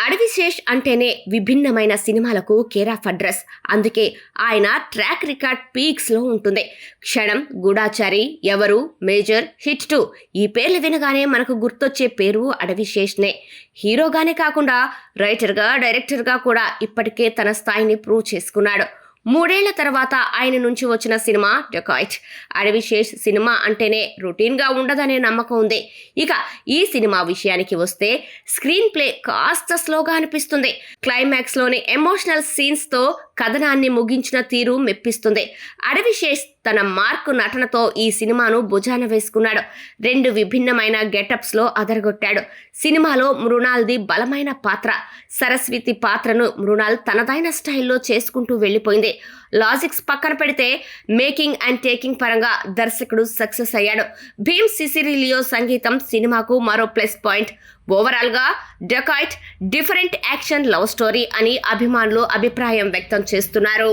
అడవిశేష్ అంటేనే విభిన్నమైన సినిమాలకు కేర్ ఆఫ్ అడ్రస్. అందుకే ఆయన ట్రాక్ రికార్డ్ పీక్స్లో ఉంటుంది. క్షణం, గూఢాచారి, ఎవరు, మేజర్, హిట్ 2 ఈ పేర్లు వినగానే మనకు గుర్తొచ్చే పేరు అడవిశేష్నే. హీరోగానే కాకుండా రైటర్గా, డైరెక్టర్గా కూడా ఇప్పటికే తన స్థాయిని ప్రూవ్ చేసుకున్నాడు. 3 ఏళ్ల తర్వాత ఆయన నుంచి వచ్చిన సినిమా డెకాయిట్. అడవిశేష్ సినిమా అంటేనే రొటీన్గా ఉండదనే నమ్మకం ఉంది. ఇక ఈ సినిమా విషయానికి వస్తే స్క్రీన్ ప్లే కాస్త స్లోగా అనిపిస్తుంది. క్లైమాక్స్లోని ఎమోషనల్ సీన్స్తో కథనాన్ని ముగించిన తీరు మెప్పిస్తుంది. అడవిశేష్ తన మార్కు నటనతో ఈ సినిమాను భుజాన వేసుకున్నాడు. 2 విభిన్నమైన గెటప్స్లో అదరగొట్టాడు. సినిమాలో మృణాల్ది బలమైన పాత్ర. సరస్వతి పాత్రను మృణాల్ తనదైన స్టైల్లో చేసుకుంటూ వెళ్ళిపోయింది. లాజిక్స్ పక్కన పెడితే మేకింగ్ అండ్ టేకింగ్ పరంగా దర్శకుడు సక్సెస్ అయ్యాడు. భీమ్ సిసిరిలియో సంగీతం సినిమాకు మరో ప్లస్ పాయింట్. ఓవరాల్గా dacoit different action love story అని అభిమానులు అభిప్రాయం వ్యక్తం చేస్తున్నారు.